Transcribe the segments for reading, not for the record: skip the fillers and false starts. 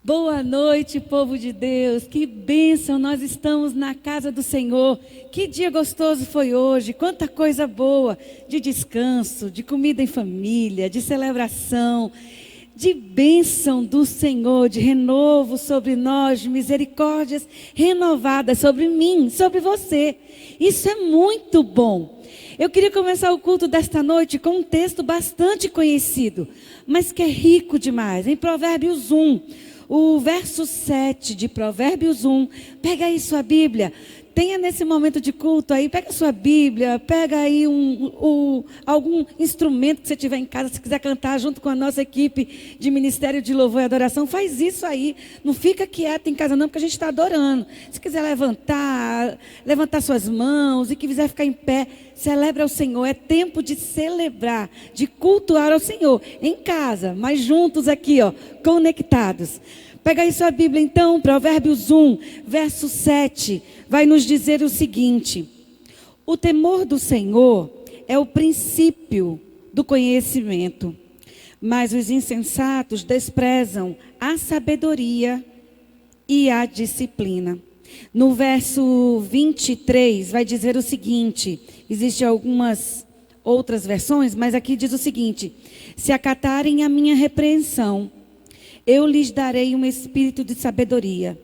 Boa noite, povo de Deus. Que bênção, nós estamos na casa do Senhor. Que dia gostoso foi hoje, quanta coisa boa, de descanso, de comida em família, de celebração, de bênção do Senhor, de renovo sobre nós, de misericórdias renovadas sobre mim, sobre você. Isso é muito bom. Eu queria começar o culto desta noite com um texto bastante conhecido, mas que é rico demais, em Provérbios 1. O verso 7 de Provérbios 1, pega aí sua Bíblia, tenha nesse momento de culto aí, pega sua Bíblia, pega aí algum instrumento que você tiver em casa, se quiser cantar junto com a nossa equipe de Ministério de Louvor e Adoração, faz isso aí, não fica quieto em casa não, porque a gente está adorando. Se quiser levantar suas mãos e quiser ficar em pé, celebra ao Senhor, é tempo de celebrar, de cultuar ao Senhor, em casa, mas juntos aqui, ó, conectados. Pega aí sua Bíblia então, Provérbios 1, verso 7, vai nos dizer o seguinte: o temor do Senhor é o princípio do conhecimento, mas os insensatos desprezam a sabedoria e a disciplina. No verso 23 vai dizer o seguinte, existem algumas outras versões, mas aqui diz o seguinte: se acatarem a minha repreensão, eu lhes darei um espírito de sabedoria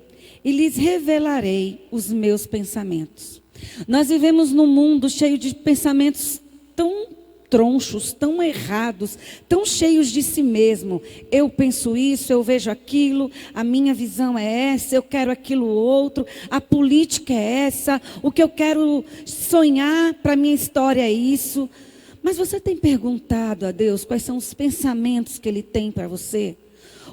e lhes revelarei os meus pensamentos. Nós vivemos num mundo cheio de pensamentos tão tronchos, tão errados, tão cheios de si mesmo. Eu penso isso, eu vejo aquilo, a minha visão é essa, eu quero aquilo outro, a política é essa, o que eu quero sonhar para a minha história é isso. Mas você tem perguntado a Deus quais são os pensamentos que Ele tem para você?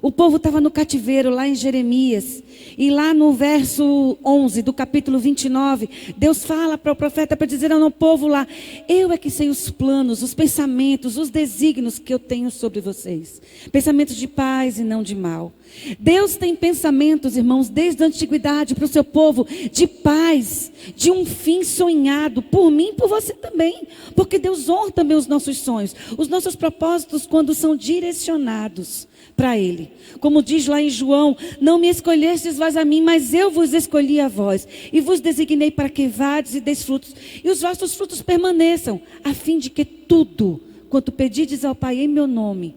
O povo estava no cativeiro lá em Jeremias, e lá no verso 11 do capítulo 29, Deus fala para o profeta para dizer ao povo lá: eu é que sei os planos, os pensamentos, os desígnios que eu tenho sobre vocês, pensamentos de paz e não de mal. Deus tem pensamentos, irmãos, desde a antiguidade para o seu povo, de paz, de um fim sonhado, por mim e por você também, porque Deus honra também os nossos sonhos, os nossos propósitos quando são direcionados para Ele. Como diz lá em João: não me escolhestes vós a mim, mas eu vos escolhi a vós, e vos designei para que vades e deis frutos, e os vossos frutos permaneçam, a fim de que tudo quanto pedides ao Pai em meu nome,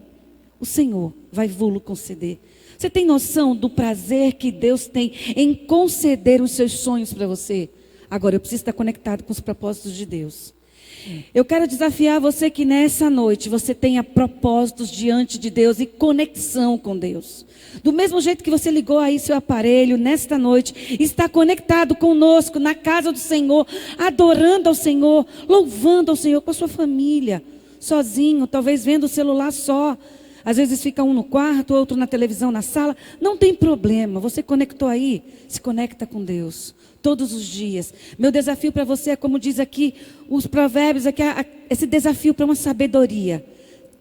o Senhor vai vô-lo conceder. Você tem noção do prazer que Deus tem em conceder os seus sonhos para você? Agora, eu preciso estar conectado com os propósitos de Deus. Eu quero desafiar você que nessa noite você tenha propósitos diante de Deus e conexão com Deus. Do mesmo jeito que você ligou aí seu aparelho nesta noite, está conectado conosco na casa do Senhor, adorando ao Senhor, louvando ao Senhor com a sua família, sozinho, talvez vendo o celular só. Às vezes fica um no quarto, outro na televisão, na sala. Não tem problema, você conectou aí, se conecta com Deus todos os dias. Meu desafio para você é, como diz aqui os provérbios, aqui, esse desafio para uma sabedoria.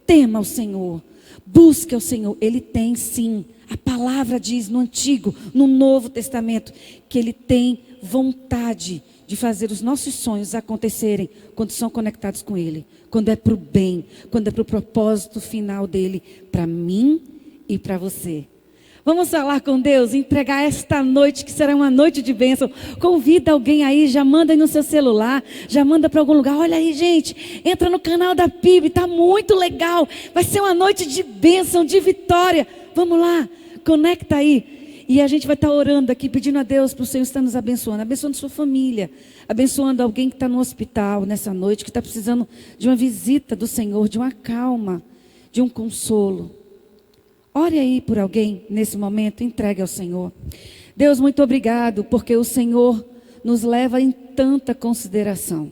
Tema o Senhor, busque o Senhor. Ele tem sim, a palavra diz no Antigo, no Novo Testamento, que Ele tem vontade de fazer os nossos sonhos acontecerem quando são conectados com Ele, quando é para o bem, quando é para o propósito final dEle, para mim e para você. Vamos falar com Deus, entregar esta noite, que será uma noite de bênção. Convida alguém aí, já manda aí no seu celular, já manda para algum lugar. Olha aí, gente, entra no canal da PIB, está muito legal. Vai ser uma noite de bênção, de vitória. Vamos lá, conecta aí. E a gente vai estar orando aqui, pedindo a Deus para o Senhor estar nos abençoando sua família, abençoando alguém que está no hospital nessa noite, que está precisando de uma visita do Senhor, de uma calma, de um consolo. Ore aí por alguém nesse momento, entregue ao Senhor. Deus, muito obrigado, porque o Senhor nos leva em tanta consideração.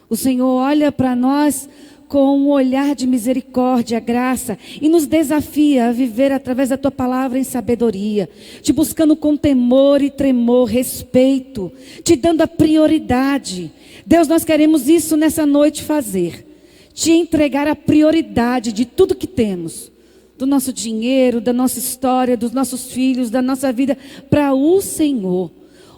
O Senhor olha para nós com um olhar de misericórdia, graça, e nos desafia a viver através da Tua palavra em sabedoria, te buscando com temor e tremor, respeito, te dando a prioridade. Deus, nós queremos isso nessa noite fazer, te entregar a prioridade de tudo que temos, do nosso dinheiro, da nossa história, dos nossos filhos, da nossa vida, para o Senhor.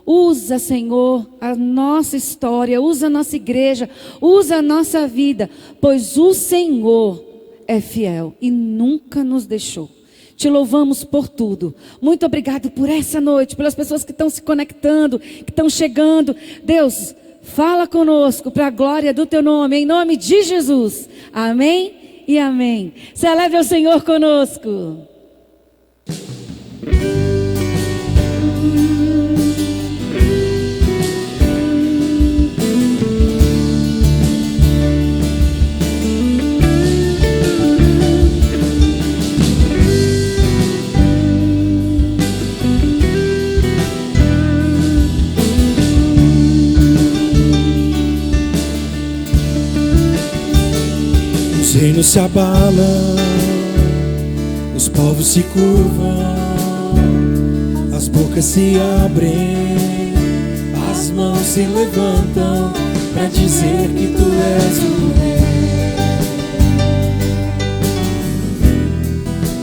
Usa, Senhor, a nossa história, usa a nossa igreja, usa a nossa vida, pois o Senhor é fiel e nunca nos deixou. Te louvamos por tudo. Muito obrigado por essa noite, pelas pessoas que estão se conectando, que estão chegando. Deus, fala conosco para a glória do teu nome, em nome de Jesus. Amém e amém. Celebre ao Senhor conosco. Os reinos se abalam, os povos se curvam, as bocas se abrem, as mãos se levantam para dizer que tu és o rei,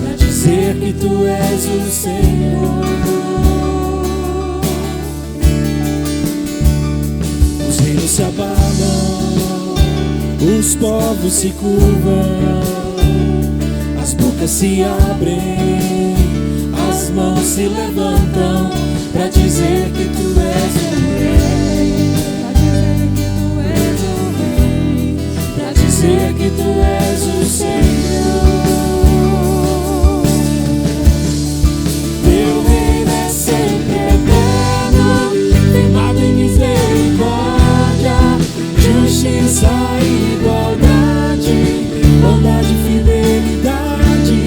para dizer que tu és o Senhor. Os reinos se abalam, os povos se curvam, as bocas se abrem, as mãos se levantam para dizer que tu és o rei, para dizer que tu és o Senhor. Teu reino é sempre eterno, firmado em misericórdia, justiça e igualdade, bondade e fidelidade,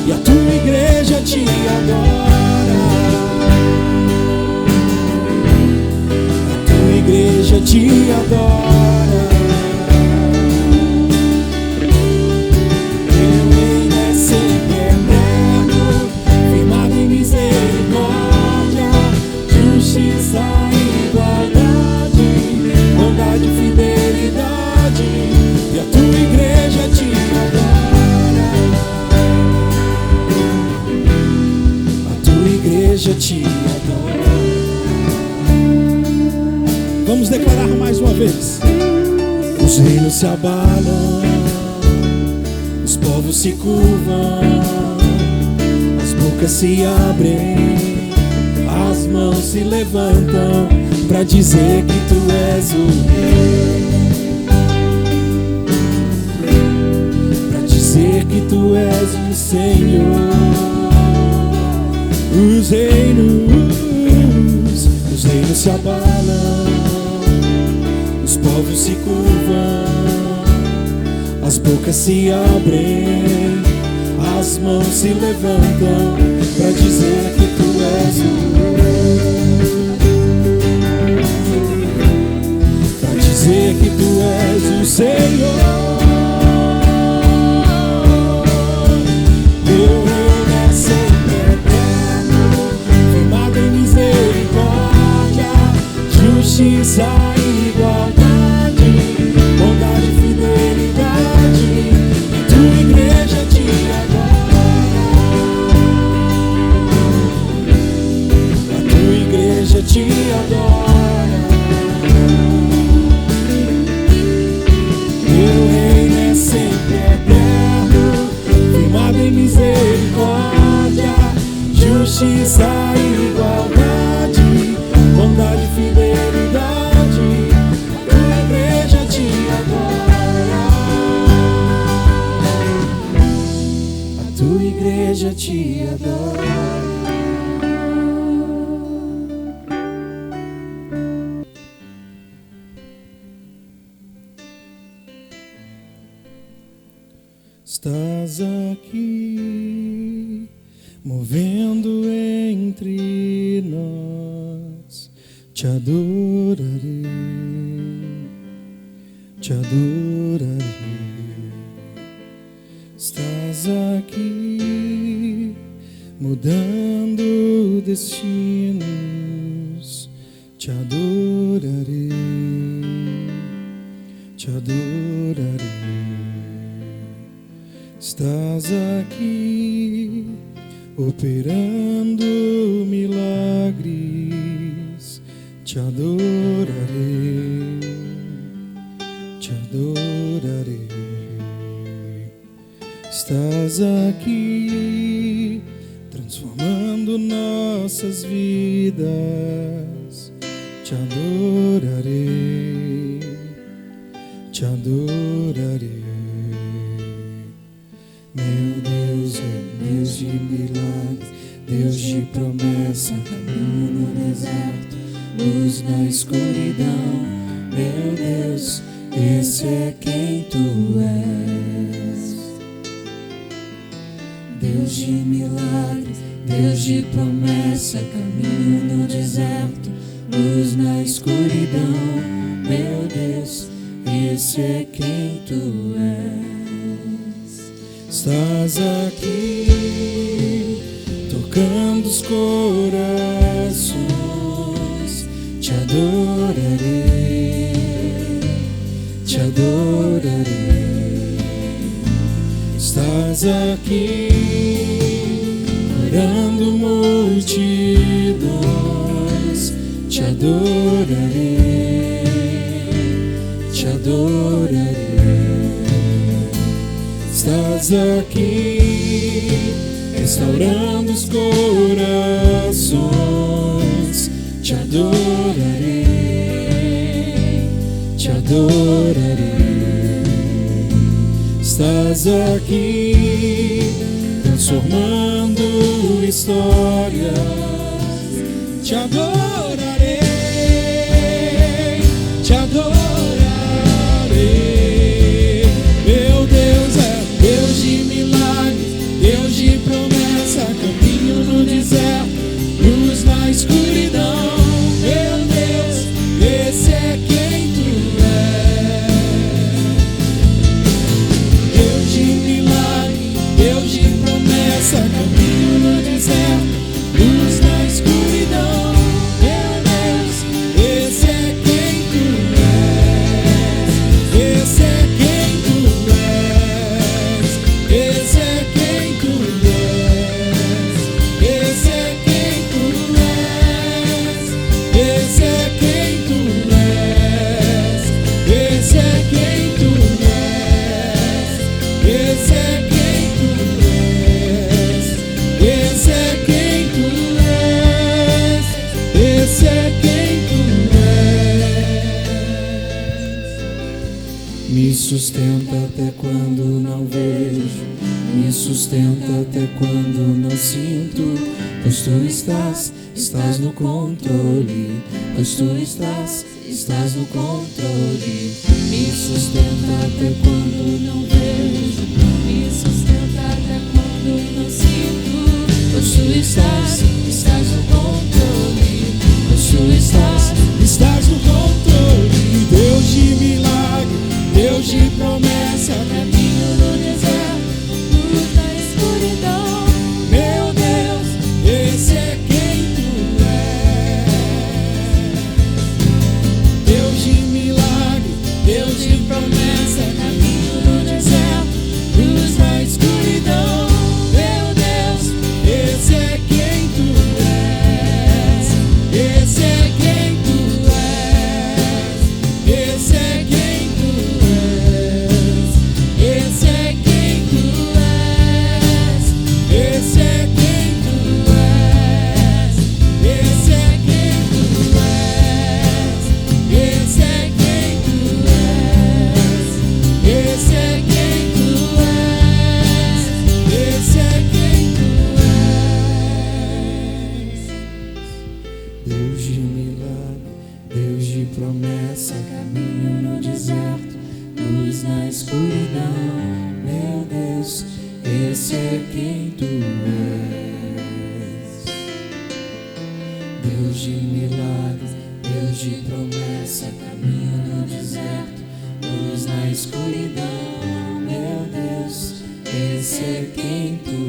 e a tua igreja te adora. A tua igreja te adora. Teu reino é sempre eterno, firmado em misericórdia, justiça e igualdade, bondade e fidelidade, e a tua igreja te adora. A tua igreja te adora. Vamos declarar mais uma vez. Os reinos se abalam, os povos se curvam, as bocas se abrem, as mãos se levantam para dizer que tu és o rei, para dizer que tu és o Senhor. Os reinos se abalam, os povos se curvam, as bocas se abrem, as mãos se levantam para dizer que tu és o rei, dizer que tu és o Senhor. Teu reino é sempre eterno, firmado em misericórdia, justiça e igualdade, bondade e fidelidade, e tua igreja te adora. A tua igreja te adora. Misericórdia, justiça e igualdade, bondade e fidelidade, a tua igreja te adora. A tua igreja te adora. Estás aqui, movendo entre nós. Te adorarei, te adorarei. Estás aqui, mudando destinos. Te adorarei, te adorarei. Estás aqui, operando milagres. Te adorarei, te adorarei. Estás aqui, nossas vidas, te adorarei, te adorarei. Meu Deus é Deus de milagres, Deus de promessa, caminho no deserto, luz na escuridão. Meu Deus, esse é quem tu és. Deus de milagres, Deus de promessa, caminho no deserto, luz na escuridão. Meu Deus, esse é quem tu és. Estás aqui, tocando os corações, te adorarei, te adorarei. Estás aqui, curando multidões, te adorarei, te adorarei. Estás aqui, restaurando os corações, te adorarei, te adorarei. Estás aqui, transformando histórias, te adorarei, te adorarei. Meu Deus é Deus de milagres, Deus de promessa, caminho no deserto, luz na escuridão. Meu Deus, esse é quem tu és. Deus de milagre, Deus de promessa, caminho no deserto, luz na escuridão. Meu Deus, esse é quem tu és. Esse é quem tu és. Esse é quem tu és. Esse é quem tu és. Esse é quem tu és. Esse é quem tu és. Esse é quem tu és. Esse é quem tu és. Esse é quem tu és. Me sustenta até quando não vejo, me sustenta até quando não sinto, pois tu estás no controle, pois tu estás no controle. Me sustenta até quando não vejo, me sustenta até quando não sinto, pois tu estás no controle, pois tu estás no controle. Deus de milagre, Deus de promessa, caminho no deserto, luz na escuridão. Meu Deus, esse é quem tu és. Deus de milagre, Deus de promessa, caminho no deserto, luz na escuridão. Meu Deus, esse é quem tu és. Esse é quem tu és. Esse é quem tu és. Esse é quem tu és. Esse é quem tu és. Esse é quem tu és. Esse é quem tu és. Esse é quem tu és. Esse é quem tu és. Deus de milagre, Deus de promessa, caminho no deserto, luz na escuridão. Meu Deus, esse é quem tu és. Deus de milagres, Deus de promessa, caminho no deserto, luz na escuridão. Meu Deus, esse é quem tu és.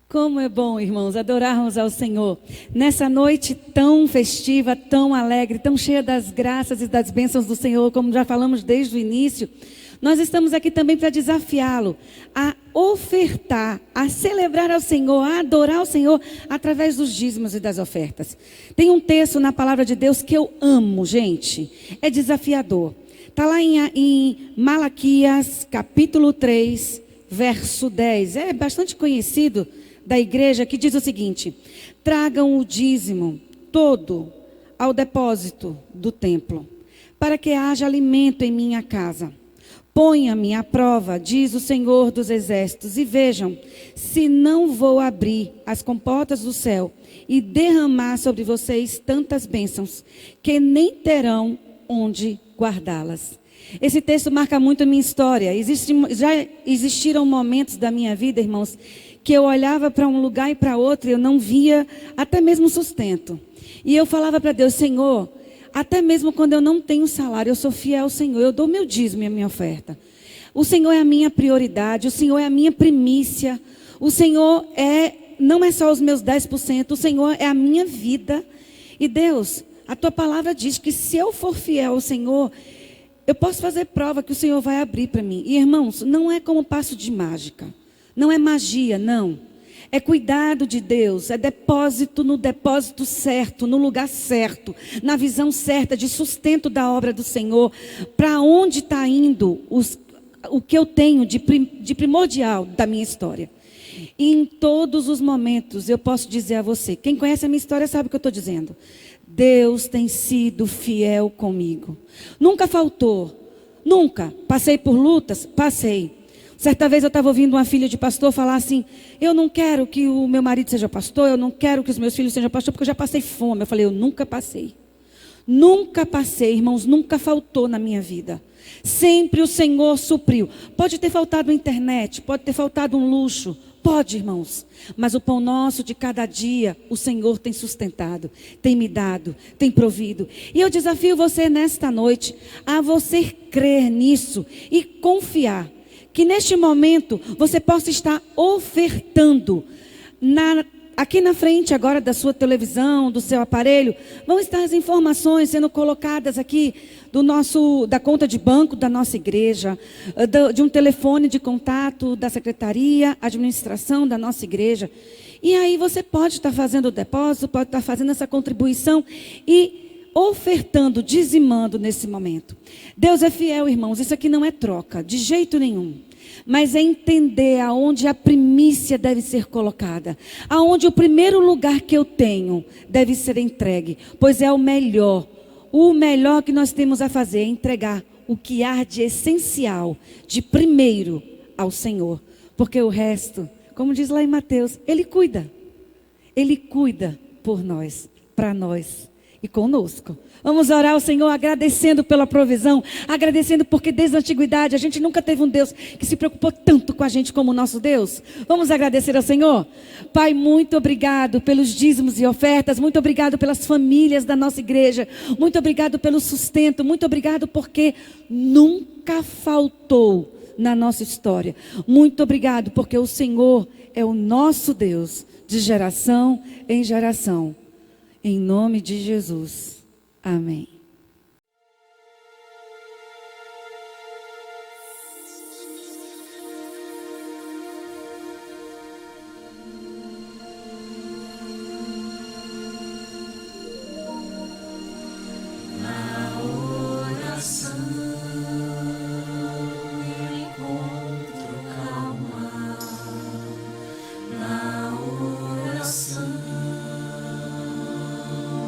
Como é bom, irmãos, adorarmos ao Senhor nessa noite tão festiva, tão alegre, tão cheia das graças e das bênçãos do Senhor, como já falamos desde o início. Nós estamos aqui também para desafiá-lo a ofertar, a celebrar ao Senhor, a adorar ao Senhor através dos dízimos e das ofertas. Tem um texto na palavra de Deus que eu amo, gente. É desafiador. Está lá em Malaquias, capítulo 3, verso 10. É bastante conhecido da igreja que diz o seguinte: tragam o dízimo todo ao depósito do templo, para que haja alimento em minha casa. Ponha-me à prova, diz o Senhor dos Exércitos, e vejam se não vou abrir as comportas do céu e derramar sobre vocês tantas bênçãos que nem terão onde guardá-las. Esse texto marca muito a minha história. Já existiram momentos da minha vida, irmãos, que eu olhava para um lugar e para outro e eu não via até mesmo sustento. E eu falava para Deus: Senhor, até mesmo quando eu não tenho salário, eu sou fiel ao Senhor, eu dou meu dízimo e a minha oferta. O Senhor é a minha prioridade, o Senhor é a minha primícia, o Senhor não é só os meus 10%, o Senhor é a minha vida. E Deus, a tua palavra diz que se eu for fiel ao Senhor, eu posso fazer prova que o Senhor vai abrir para mim. E irmãos, não é como passo de mágica, não é magia, não. É cuidado de Deus, é depósito no depósito certo, no lugar certo, na visão certa de sustento da obra do Senhor. Para onde está indo o que eu tenho de primordial da minha história. E em todos os momentos eu posso dizer a você, quem conhece a minha história sabe o que eu estou dizendo. Deus tem sido fiel comigo. Nunca faltou, nunca. Passei por lutas? Passei. Certa vez eu estava ouvindo uma filha de pastor falar assim: eu não quero que o meu marido seja pastor, eu não quero que os meus filhos sejam pastor, porque eu já passei fome. Eu falei: eu nunca passei. Nunca passei, irmãos, nunca faltou na minha vida. Sempre o Senhor supriu. Pode ter faltado internet, pode ter faltado um luxo, pode, irmãos. Mas o pão nosso de cada dia, o Senhor tem sustentado, tem me dado, tem provido. E eu desafio você nesta noite a você crer nisso e confiar. Que neste momento você possa estar ofertando. Aqui na frente agora da sua televisão, do seu aparelho, vão estar as informações sendo colocadas aqui da conta de banco da nossa igreja, de um telefone de contato da secretaria, administração da nossa igreja. E aí você pode estar fazendo o depósito, pode estar fazendo essa contribuição e ofertando, dizimando nesse momento. Deus é fiel, irmãos, isso aqui não é troca, de jeito nenhum. Mas é entender aonde a primícia deve ser colocada. Aonde o primeiro lugar que eu tenho deve ser entregue. Pois é o melhor. O melhor que nós temos a fazer é entregar o que há de essencial, de primeiro ao Senhor. Porque o resto, como diz lá em Mateus, Ele cuida. Ele cuida por nós, para nós e conosco. Vamos orar ao Senhor agradecendo pela provisão, agradecendo porque desde a antiguidade a gente nunca teve um Deus que se preocupou tanto com a gente como o nosso Deus. Vamos agradecer ao Senhor? Pai, muito obrigado pelos dízimos e ofertas, muito obrigado pelas famílias da nossa igreja, muito obrigado pelo sustento, muito obrigado porque nunca faltou na nossa história. Muito obrigado porque o Senhor é o nosso Deus de geração em geração. Em nome de Jesus. Amém.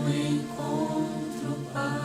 Encontro paz.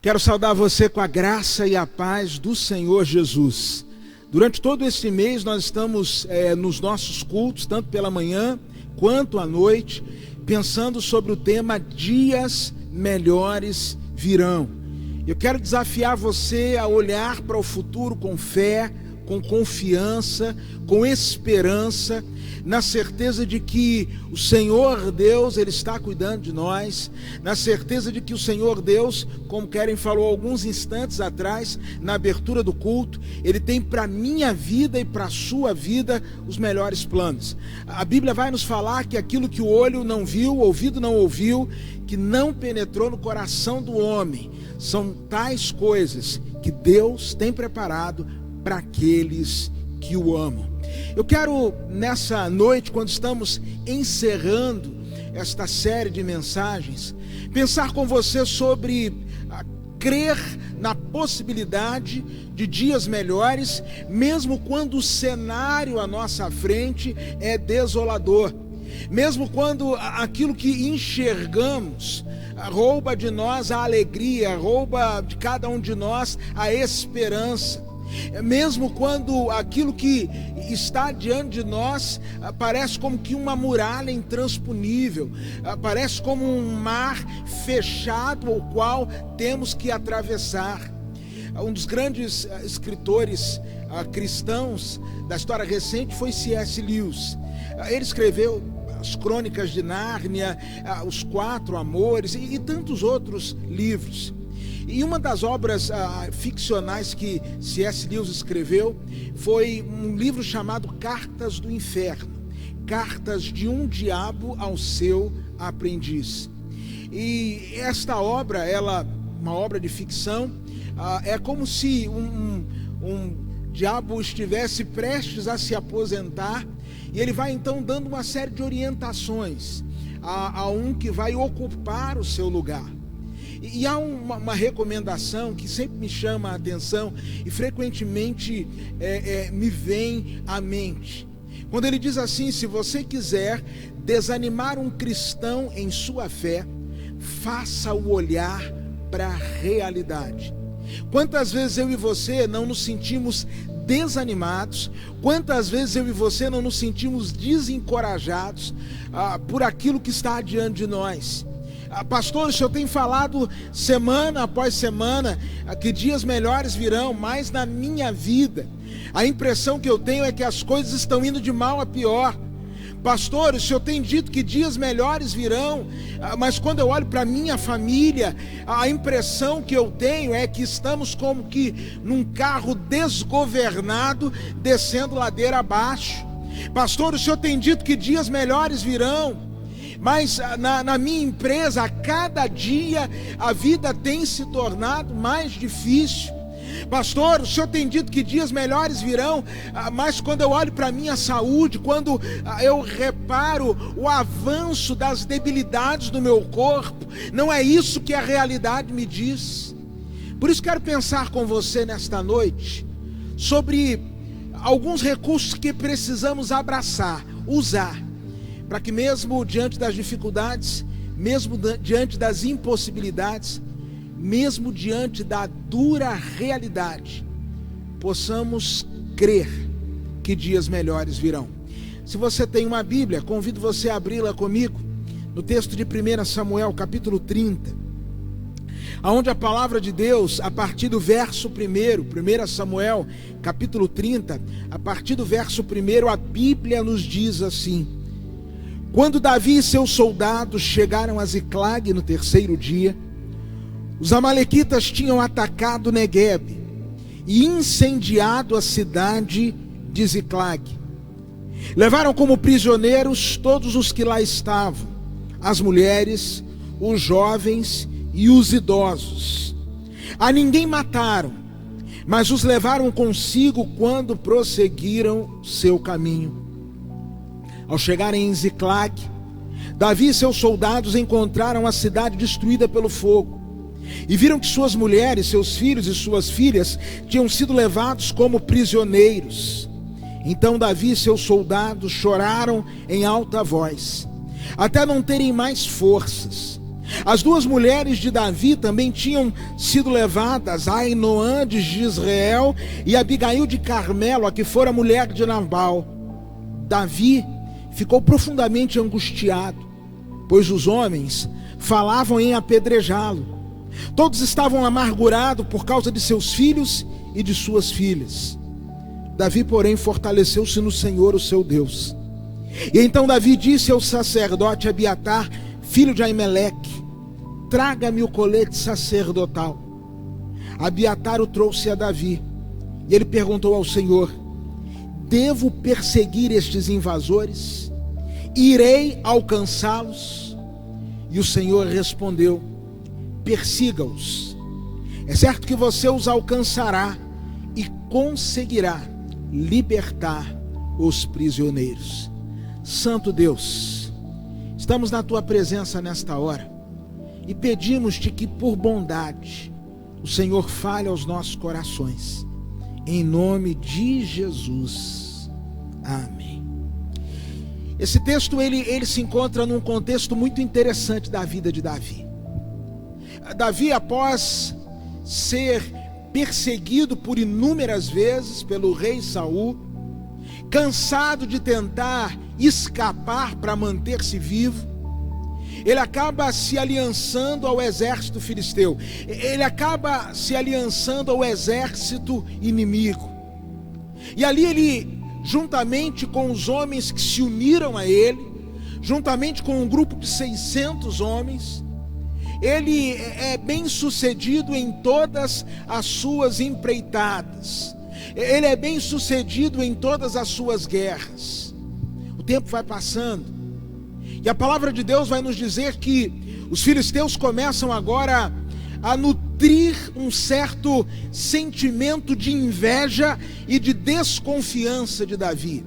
Quero saudar você com a graça e a paz do Senhor Jesus. Durante todo esse mês nós estamos nos nossos cultos, tanto pela manhã quanto à noite, pensando sobre o tema Dias Melhores Virão. Eu quero desafiar você a olhar para o futuro com fé, com confiança, com esperança, na certeza de que o Senhor Deus, Ele está cuidando de nós, na certeza de que o Senhor Deus, como Keren falou alguns instantes atrás, na abertura do culto, Ele tem para a minha vida e para a sua vida os melhores planos. A Bíblia vai nos falar que aquilo que o olho não viu, o ouvido não ouviu, que não penetrou no coração do homem, são tais coisas que Deus tem preparado para aqueles que o amam. Eu quero nessa noite, quando estamos encerrando esta série de mensagens, pensar com você sobre crer na possibilidade de dias melhores, mesmo quando o cenário à nossa frente é desolador, mesmo quando aquilo que enxergamos rouba de nós a alegria, rouba de cada um de nós a esperança. Mesmo quando aquilo que está diante de nós parece como que uma muralha intransponível, parece como um mar fechado ao qual temos que atravessar. Um dos grandes escritores cristãos da história recente foi C.S. Lewis. Ele escreveu as Crônicas de Nárnia, os Quatro Amores e tantos outros livros. E uma das obras ficcionais que C.S. Lewis escreveu foi um livro chamado Cartas do Inferno, Cartas de um Diabo ao seu Aprendiz. E esta obra, uma obra de ficção, é como se um diabo estivesse prestes a se aposentar, e ele vai então dando uma série de orientações a um que vai ocupar o seu lugar. E há uma recomendação que sempre me chama a atenção e frequentemente me vem à mente. Quando ele diz assim: se você quiser desanimar um cristão em sua fé, faça-o olhar para a realidade. Quantas vezes eu e você não nos sentimos desanimados, quantas vezes eu e você não nos sentimos desencorajados por aquilo que está diante de nós. Pastor, o senhor tem falado semana após semana que dias melhores virão, mas na minha vida a impressão que eu tenho é que as coisas estão indo de mal a pior. Pastor, o senhor tem dito que dias melhores virão, mas quando eu olho para a minha família, a impressão que eu tenho é que estamos como que num carro desgovernado, descendo ladeira abaixo. Pastor, o senhor tem dito que dias melhores virão, mas na minha empresa, a cada dia, a vida tem se tornado mais difícil. Pastor, o senhor tem dito que dias melhores virão, mas quando eu olho para a minha saúde, quando eu reparo o avanço das debilidades do meu corpo, não é isso que a realidade me diz. Por isso quero pensar com você nesta noite sobre alguns recursos que precisamos abraçar, usar, para que mesmo diante das dificuldades, mesmo diante das impossibilidades, mesmo diante da dura realidade, possamos crer que dias melhores virão. Se você tem uma Bíblia, convido você a abri-la comigo, no texto de 1 Samuel, capítulo 30, onde a palavra de Deus, a partir do verso 1 Samuel, capítulo 30, a partir do verso 1, a Bíblia nos diz assim: quando Davi e seus soldados chegaram a Ziclag no terceiro dia, os amalequitas tinham atacado Neguebe e incendiado a cidade de Ziclag. Levaram como prisioneiros todos os que lá estavam, as mulheres, os jovens e os idosos. A ninguém mataram, mas os levaram consigo quando prosseguiram seu caminho. Ao chegarem em Ziclag, Davi e seus soldados encontraram a cidade destruída pelo fogo, e viram que suas mulheres, seus filhos e suas filhas tinham sido levados como prisioneiros. Então Davi e seus soldados choraram em alta voz, até não terem mais forças. As duas mulheres de Davi também tinham sido levadas, Ainoã de Jezreel e Abigail de Carmelo, a que fora mulher de Nabal. Davi ficou profundamente angustiado, pois os homens falavam em apedrejá-lo. Todos estavam amargurados por causa de seus filhos e de suas filhas. Davi, porém, fortaleceu-se no Senhor, o seu Deus. E então Davi disse ao sacerdote Abiatar, filho de Aimeleque: traga-me o colete sacerdotal. Abiatar o trouxe a Davi, e ele perguntou ao Senhor: devo perseguir estes invasores? Irei alcançá-los? E o Senhor respondeu: persiga-os. É certo que você os alcançará e conseguirá libertar os prisioneiros. Santo Deus, estamos na tua presença nesta hora e pedimos-te que, por bondade, o Senhor fale aos nossos corações. Em nome de Jesus. Amém. Esse texto ele se encontra num contexto muito interessante da vida de Davi. Davi, após ser perseguido por inúmeras vezes pelo rei Saul, cansado de tentar escapar para manter-se vivo, ele acaba se aliançando ao exército filisteu, ele acaba se aliançando ao exército inimigo, e ali ele, juntamente com os homens que se uniram a ele, juntamente com um grupo de 600 homens, ele é bem sucedido em todas as suas empreitadas, ele é bem sucedido em todas as suas guerras. O tempo vai passando, e a palavra de Deus vai nos dizer que os filisteus começam agora a nutrir um certo sentimento de inveja e de desconfiança de Davi.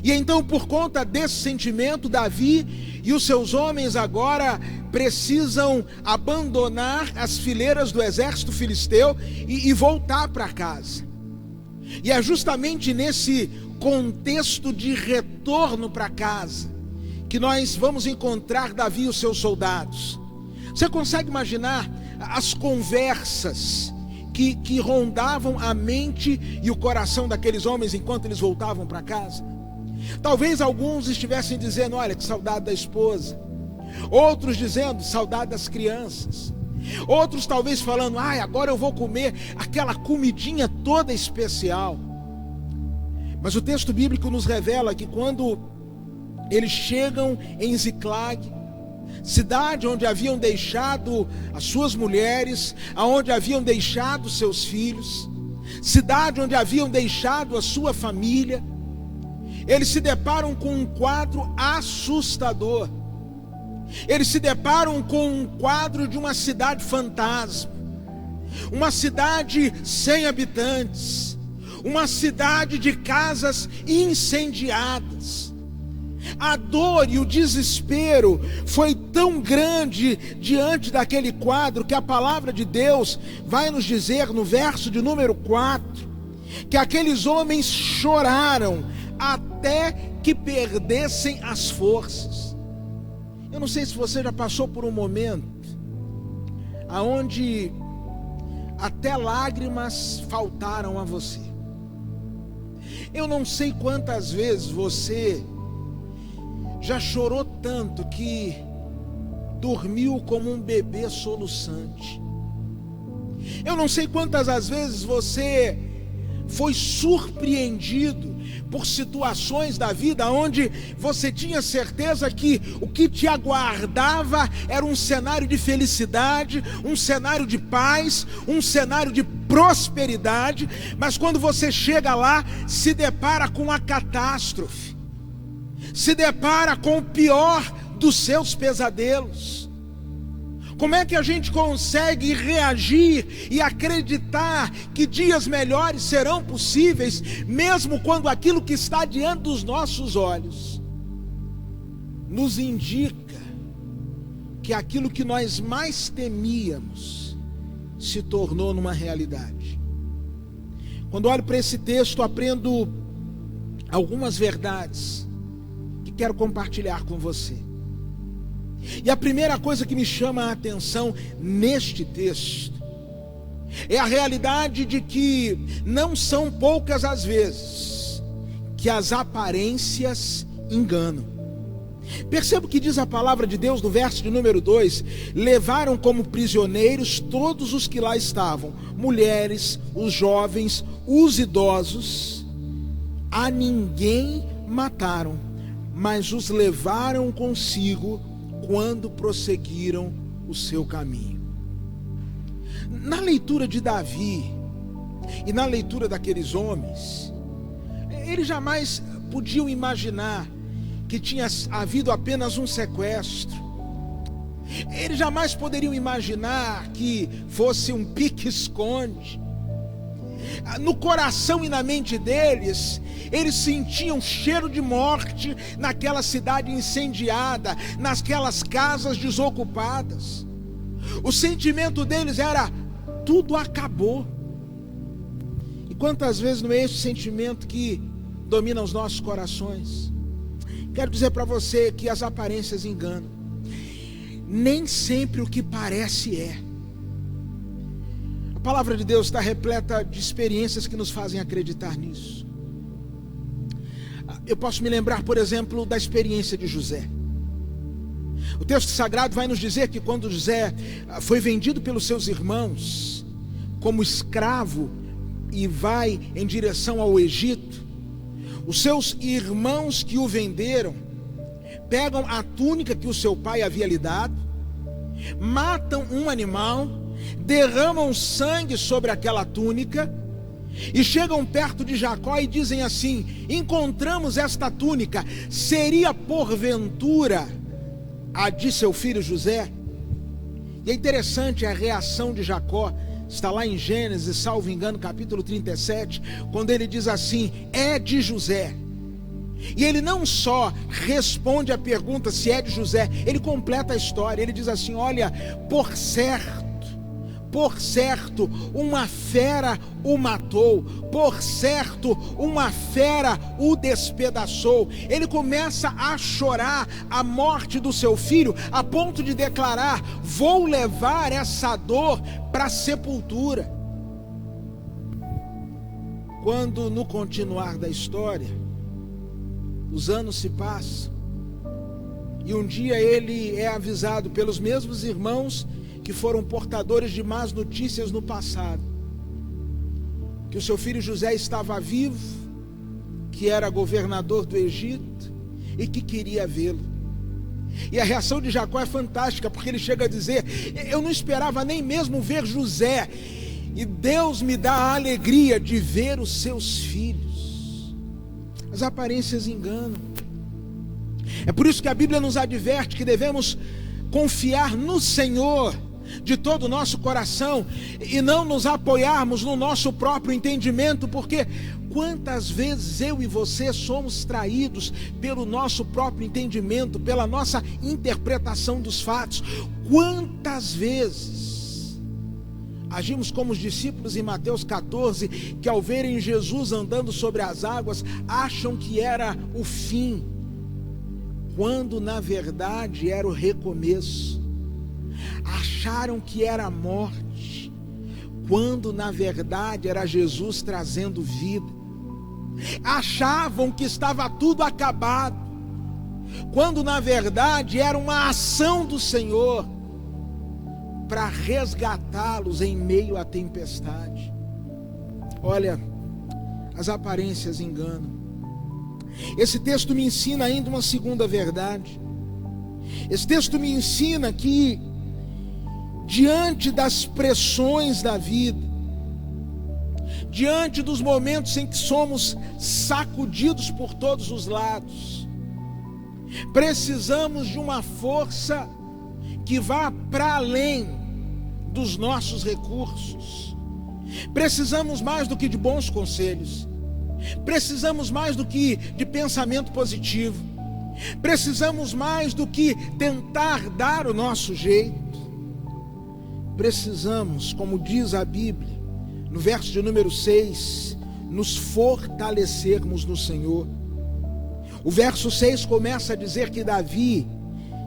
E então, por conta desse sentimento, Davi e os seus homens agora precisam abandonar as fileiras do exército filisteu e voltar para casa. E é justamente nesse contexto de retorno para casa que nós vamos encontrar Davi e os seus soldados. Você consegue imaginar as conversas que rondavam a mente e o coração daqueles homens enquanto eles voltavam para casa? Talvez alguns estivessem dizendo: olha, que saudade da esposa. Outros dizendo: saudade das crianças. Outros talvez falando: ai, agora eu vou comer aquela comidinha toda especial. Mas o texto bíblico nos revela que quando eles chegam em Ziclag, cidade onde haviam deixado as suas mulheres, aonde haviam deixado seus filhos, cidade onde haviam deixado a sua família, eles se deparam com um quadro assustador. Eles se deparam com um quadro de uma cidade fantasma, uma cidade sem habitantes, uma cidade de casas incendiadas. A dor e o desespero foi tão grande diante daquele quadro que a palavra de Deus vai nos dizer no verso de número 4 que aqueles homens choraram até que perdessem as forças. Eu não sei se você já passou por um momento aonde até lágrimas faltaram a você. Eu não sei quantas vezes você já chorou tanto que dormiu como um bebê soluçante. Eu não sei quantas as vezes você foi surpreendido por situações da vida onde você tinha certeza que o que te aguardava era um cenário de felicidade, um cenário de paz, um cenário de prosperidade, mas quando você chega lá, se depara com a catástrofe, se depara com o pior dos seus pesadelos. Como é que a gente consegue reagir e acreditar que dias melhores serão possíveis, mesmo quando aquilo que está diante dos nossos olhos nos indica que aquilo que nós mais temíamos se tornou numa realidade? Quando olho para esse texto, aprendo algumas verdades que quero compartilhar com você. E a primeira coisa que me chama a atenção neste texto é a realidade de que não são poucas as vezes que as aparências enganam. Perceba o que diz a palavra de Deus no verso de número 2: levaram como prisioneiros todos os que lá estavam, mulheres, os jovens, os idosos, a ninguém mataram, mas os levaram consigo quando prosseguiram o seu caminho. Na leitura de Davi e na leitura daqueles homens, eles jamais podiam imaginar que tinha havido apenas um sequestro. Eles jamais poderiam imaginar que fosse um pique-esconde. No coração e na mente deles, eles sentiam cheiro de morte naquela cidade incendiada, naquelas casas desocupadas. O sentimento deles era: tudo acabou. E quantas vezes não é esse sentimento que domina os nossos corações? Quero dizer para você que as aparências enganam. Nem sempre o que parece é. A palavra de Deus está repleta de experiências que nos fazem acreditar nisso. Eu posso me lembrar, por exemplo, da experiência de José. O texto sagrado vai nos dizer que quando José foi vendido pelos seus irmãos como escravo e vai em direção ao Egito, os seus irmãos que o venderam pegam a túnica que o seu pai havia lhe dado, matam um animal, derramam sangue sobre aquela túnica e chegam perto de Jacó e dizem assim: encontramos esta túnica, seria porventura a de seu filho José? E é interessante a reação de Jacó, está lá em Gênesis, salvo engano, capítulo 37, quando ele diz assim: é de José. E ele não só responde a pergunta se é de José, ele completa a história. Ele diz assim: olha, por certo, uma fera o matou, por certo, uma fera o despedaçou. Ele começa a chorar a morte do seu filho, a ponto de declarar: vou levar essa dor para a sepultura. Quando no continuar da história, os anos se passam, e um dia ele é avisado pelos mesmos irmãos que foram portadores de más notícias no passado, que o seu filho José estava vivo, que era governador do Egito e que queria vê-lo. E a reação de Jacó é fantástica, porque ele chega a dizer: eu não esperava nem mesmo ver José, e Deus me dá a alegria de ver os seus filhos. As aparências enganam. É por isso que a Bíblia nos adverte que devemos confiar no Senhor de todo o nosso coração e não nos apoiarmos no nosso próprio entendimento, porque quantas vezes eu e você somos traídos pelo nosso próprio entendimento, pela nossa interpretação dos fatos. Quantas vezes agimos como os discípulos em Mateus 14, que ao verem Jesus andando sobre as águas, acham que era o fim, quando na verdade era o recomeço. Acharam que era a morte, quando na verdade era Jesus trazendo vida. Achavam que estava tudo acabado, quando na verdade era uma ação do Senhor para resgatá-los em meio à tempestade. Olha, as aparências enganam. Esse texto me ensina ainda uma segunda verdade. Esse texto me ensina que, diante das pressões da vida, diante dos momentos em que somos sacudidos por todos os lados, precisamos de uma força que vá para além dos nossos recursos. Precisamos mais do que de bons conselhos, precisamos mais do que de pensamento positivo, precisamos mais do que tentar dar o nosso jeito. Precisamos, como diz a Bíblia, no verso de número 6, nos fortalecermos no Senhor. O verso 6 começa a dizer que Davi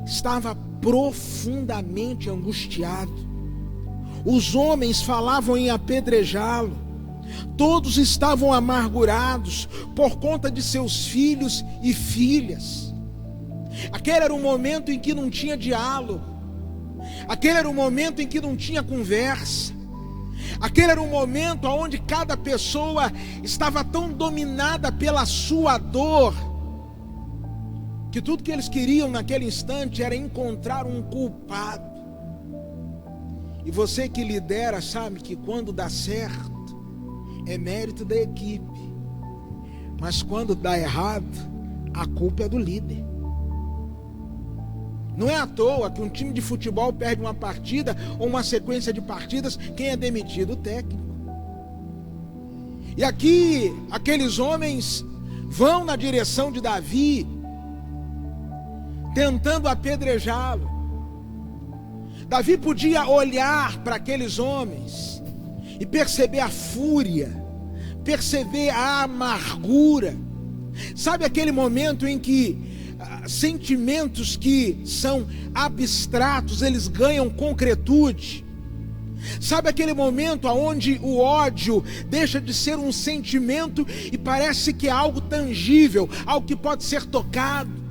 estava profundamente angustiado. Os homens falavam em apedrejá-lo. Todos estavam amargurados por conta de seus filhos e filhas. Aquele era um momento em que não tinha diálogo. Aquele era um momento em que não tinha conversa. Aquele era um momento onde cada pessoa estava tão dominada pela sua dor, que tudo que eles queriam naquele instante era encontrar um culpado. E você que lidera sabe que quando dá certo é mérito da equipe, mas quando dá errado a culpa é do líder. Não é à toa que um time de futebol perde uma partida ou uma sequência de partidas, quem é demitido? O técnico. E aqui aqueles homens vão na direção de Davi, tentando apedrejá-lo. Davi podia olhar para aqueles homens e perceber a fúria, perceber a amargura. Sabe aquele momento em que sentimentos que são abstratos, eles ganham concretude? Sabe aquele momento onde o ódio deixa de ser um sentimento e parece que é algo tangível, algo que pode ser tocado?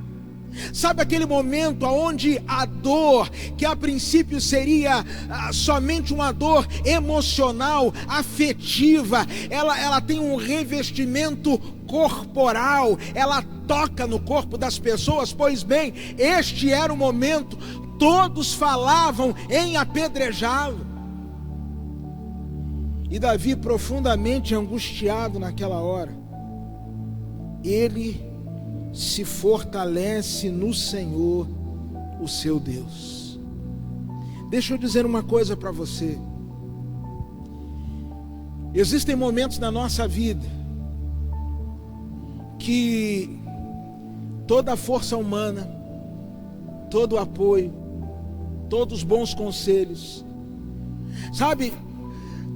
Sabe aquele momento onde a dor, que a princípio seria somente uma dor emocional, afetiva, ela tem um revestimento corporal, ela toca no corpo das pessoas? Pois bem, este era o momento. Todos falavam em apedrejá-lo. E Davi, profundamente angustiado naquela hora, ele se fortalece no Senhor, o seu Deus. Deixa eu dizer uma coisa para você. Existem momentos na nossa vida que toda a força humana, todo o apoio, todos os bons conselhos, sabe,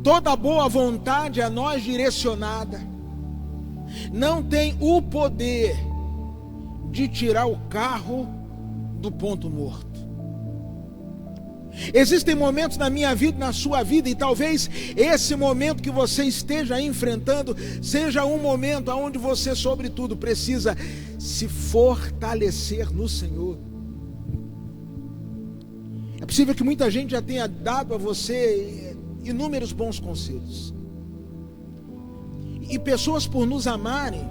toda a boa vontade a nós direcionada, não tem o poder de tirar o carro do ponto morto. Existem momentos na minha vida, na sua vida, e talvez esse momento que você esteja enfrentando seja um momento onde você, sobretudo, precisa se fortalecer no Senhor. É possível que muita gente já tenha dado a você inúmeros bons conselhos, e pessoas, por nos amarem,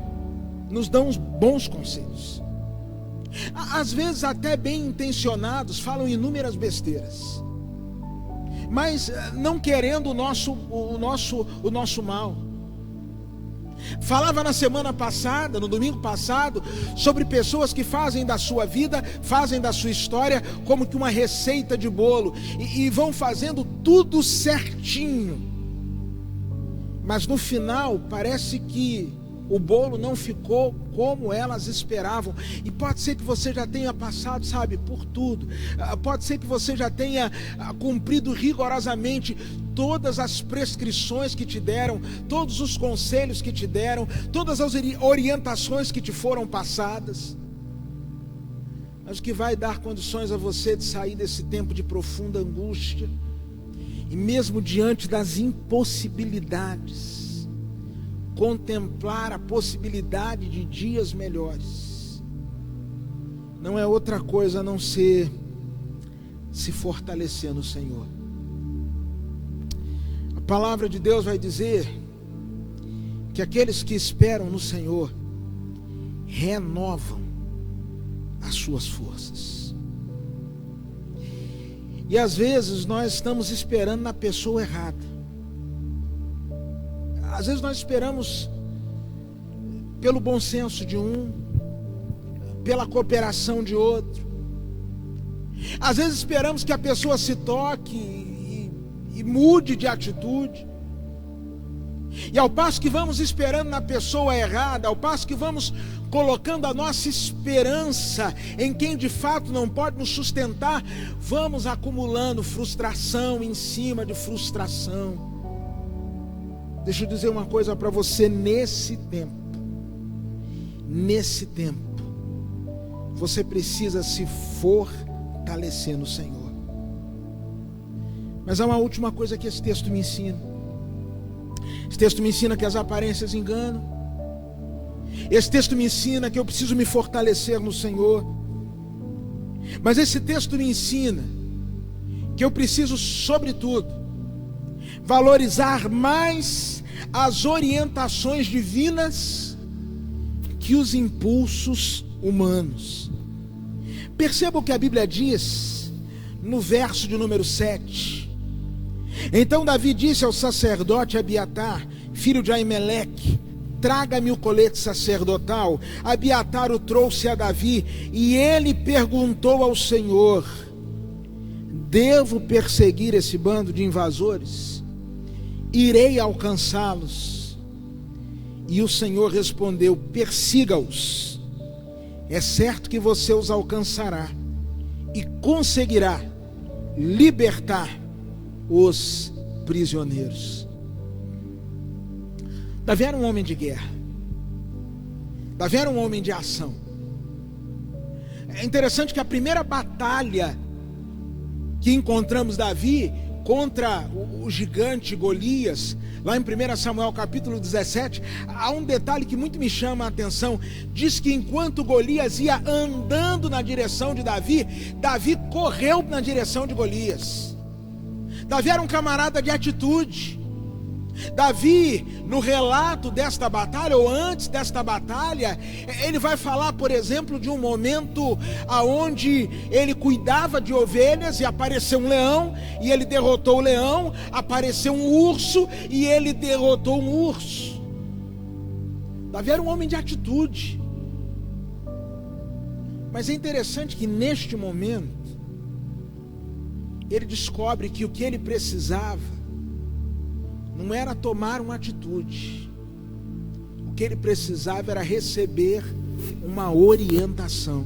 nos dão os bons conselhos. Às vezes até bem intencionados, falam inúmeras besteiras, mas não querendo o nosso mal. Falava na semana passada, no domingo passado, sobre pessoas que fazem da sua vida, fazem da sua história como que uma receita de bolo, e vão fazendo tudo certinho, mas no final parece que o bolo não ficou como elas esperavam. E pode ser que você já tenha passado, sabe, por tudo. Pode ser que você já tenha cumprido rigorosamente todas as prescrições que te deram, todos os conselhos que te deram, todas as orientações que te foram passadas. Mas o que vai dar condições a você de sair desse tempo de profunda angústia, e mesmo diante das impossibilidades, contemplar a possibilidade de dias melhores, não é outra coisa a não ser se fortalecer no Senhor. A palavra de Deus vai dizer que aqueles que esperam no Senhor renovam as suas forças. E às vezes nós estamos esperando na pessoa errada. Às vezes nós esperamos pelo bom senso de um, pela cooperação de outro. Às vezes esperamos que a pessoa se toque e mude de atitude. E ao passo que vamos esperando na pessoa errada, ao passo que vamos colocando a nossa esperança em quem de fato não pode nos sustentar, vamos acumulando frustração em cima de frustração. Deixa eu dizer uma coisa para você, nesse tempo, você precisa se fortalecer no Senhor. Mas há uma última coisa que esse texto me ensina. Esse texto me ensina que as aparências enganam. Esse texto me ensina que eu preciso me fortalecer no Senhor. Mas esse texto me ensina que eu preciso, sobretudo, valorizar mais as orientações divinas que os impulsos humanos. Perceba o que a Bíblia diz no verso de número 7. Então Davi disse ao sacerdote Abiatar, filho de Aimeleque: traga-me o colete sacerdotal. Abiatar o trouxe a Davi, e ele perguntou ao Senhor: devo perseguir esse bando de invasores? Irei alcançá-los? E o Senhor respondeu: persiga-os. É certo que você os alcançará e conseguirá libertar os prisioneiros. Davi era um homem de guerra. Davi era um homem de ação. É interessante que a primeira batalha que encontramos Davi contra o gigante Golias, lá em 1 Samuel capítulo 17, há um detalhe que muito me chama a atenção. Diz que enquanto Golias ia andando na direção de Davi, Davi correu na direção de Golias. Davi era um camarada de atitude. Davi, no relato desta batalha, ou antes desta batalha, ele vai falar, por exemplo, de um momento aonde ele cuidava de ovelhas e apareceu um leão, e ele derrotou o leão. Apareceu um urso e ele derrotou um urso. Davi era um homem de atitude. Mas é interessante que neste momento, ele descobre que o que ele precisava não era tomar uma atitude. O que ele precisava era receber uma orientação.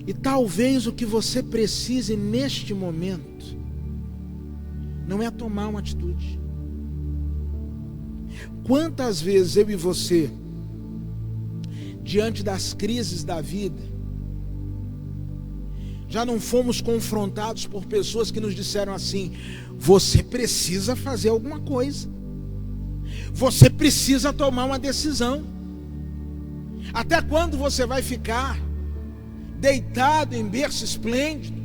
E talvez o que você precise neste momento não é tomar uma atitude. Quantas vezes eu e você, diante das crises da vida, já não fomos confrontados por pessoas que nos disseram assim: você precisa fazer alguma coisa, você precisa tomar uma decisão. Até quando você vai ficar deitado em berço esplêndido?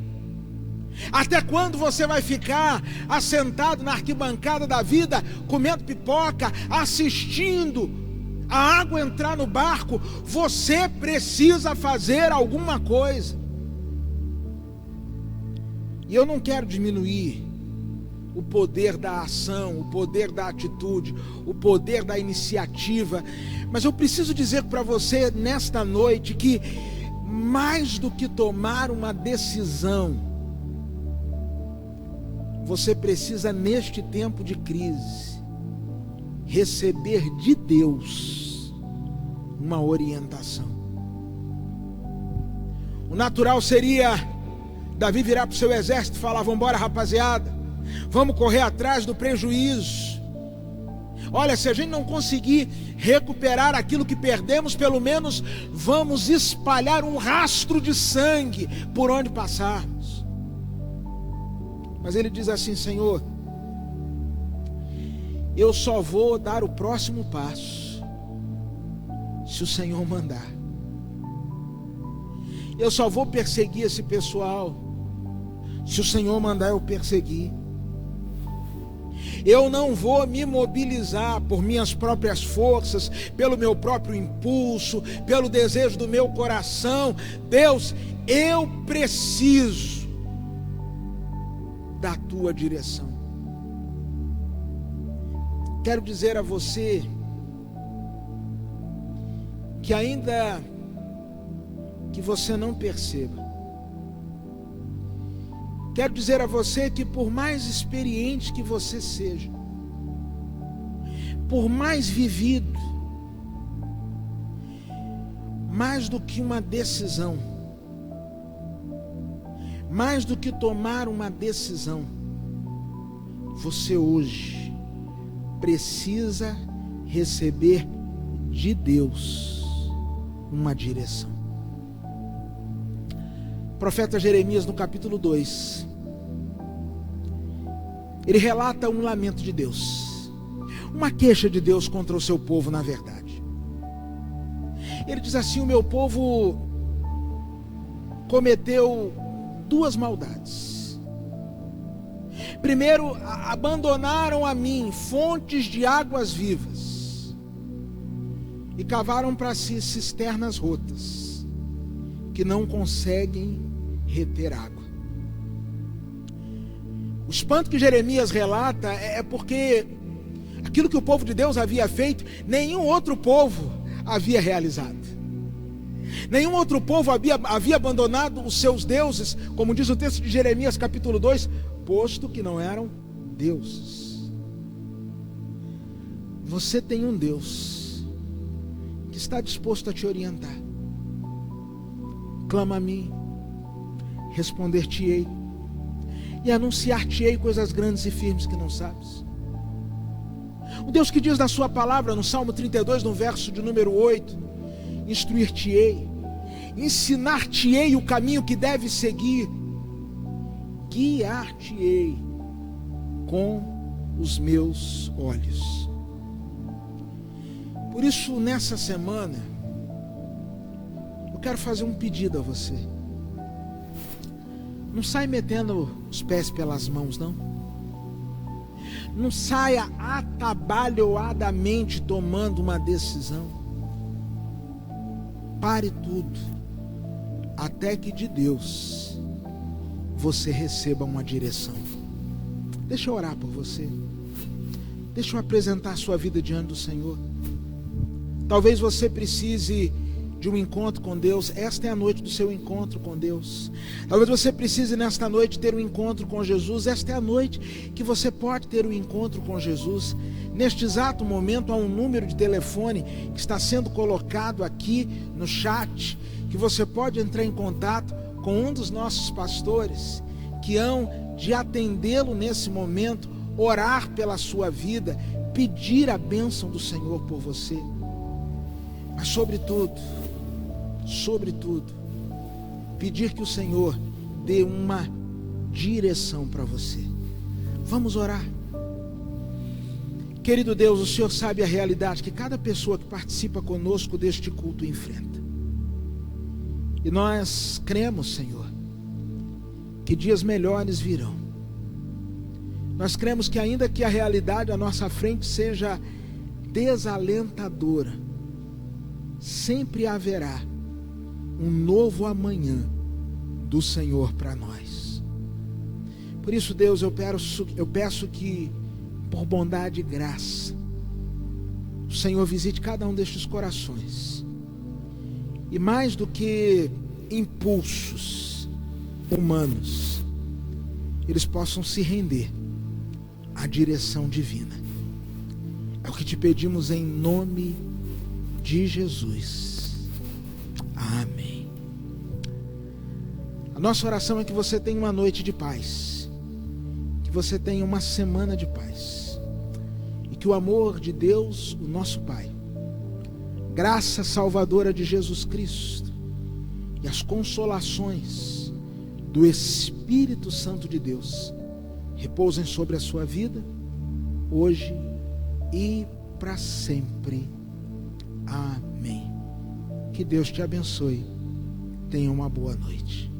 Até quando você vai ficar assentado na arquibancada da vida, comendo pipoca, assistindo a água entrar no barco? Você precisa fazer alguma coisa. E eu não quero diminuir o poder da ação, o poder da atitude, o poder da iniciativa, mas eu preciso dizer para você nesta noite que mais do que tomar uma decisão, você precisa, neste tempo de crise, receber de Deus uma orientação. O natural seria Davi virar para o seu exército e falar: vamos embora, rapaziada, vamos correr atrás do prejuízo. Olha, se a gente não conseguir recuperar aquilo que perdemos, pelo menos vamos espalhar um rastro de sangue por onde passarmos. Mas ele diz assim: Senhor, eu só vou dar o próximo passo se o Senhor mandar. Eu só vou perseguir esse pessoal se o Senhor mandar eu perseguir. Eu não vou me mobilizar por minhas próprias forças, pelo meu próprio impulso, pelo desejo do meu coração. Deus, eu preciso da tua direção. Quero dizer a você que ainda que você não perceba, quero dizer a você que por mais experiente que você seja, por mais vivido, mais do que uma decisão, mais do que tomar uma decisão, você hoje precisa receber de Deus uma direção. O profeta Jeremias, no capítulo 2, ele relata um lamento de Deus, uma queixa de Deus contra o seu povo, na verdade. Ele diz assim: o meu povo cometeu duas maldades. Primeiro, abandonaram a mim fontes de águas vivas e cavaram para si cisternas rotas que não conseguem reter água. O espanto que Jeremias relata é porque aquilo que o povo de Deus havia feito, nenhum outro povo havia realizado. Nenhum outro povo havia abandonado os seus deuses, como diz o texto de Jeremias capítulo 2, posto que não eram deuses. Você tem um Deus que está disposto a te orientar. Clama a mim, responder-te-ei, e anunciar-te-ei coisas grandes e firmes que não sabes. O Deus que diz na sua palavra, no Salmo 32, no verso de número 8, instruir-te-ei, ensinar-te-ei o caminho que deves seguir, guiar-te-ei com os meus olhos. Por isso, nessa semana, eu quero fazer um pedido a você. Não sai metendo os pés pelas mãos, não. Não saia atabalhoadamente tomando uma decisão. Pare tudo, até que de Deus você receba uma direção. Deixa eu orar por você. Deixa eu apresentar a sua vida diante do Senhor. Talvez você precise de de um encontro com Deus, esta é a noite do seu encontro com Deus. Talvez você precise nesta noite ter um encontro com Jesus, esta é a noite que você pode ter um encontro com Jesus. Neste exato momento há um número de telefone que está sendo colocado aqui no chat, que você pode entrar em contato com um dos nossos pastores, que hão de atendê-lo nesse momento, orar pela sua vida, pedir a bênção do Senhor por você. Mas sobretudo, pedir que o Senhor dê uma direção para você. Vamos orar. Querido Deus, o Senhor sabe a realidade que cada pessoa que participa conosco deste culto enfrenta. E nós cremos, Senhor, que dias melhores virão. Nós cremos que ainda que a realidade à nossa frente seja desalentadora, sempre haverá um novo amanhã do Senhor para nós. Por isso, Deus, eu peço que, por bondade e graça, o Senhor visite cada um destes corações. E mais do que impulsos humanos, eles possam se render à direção divina. É o que te pedimos em nome de Jesus. Amém. A nossa oração é que você tenha uma noite de paz, que você tenha uma semana de paz, e que o amor de Deus, o nosso Pai, graça salvadora de Jesus Cristo e as consolações do Espírito Santo de Deus repousem sobre a sua vida, hoje e para sempre. Amém. Que Deus te abençoe. Tenha uma boa noite.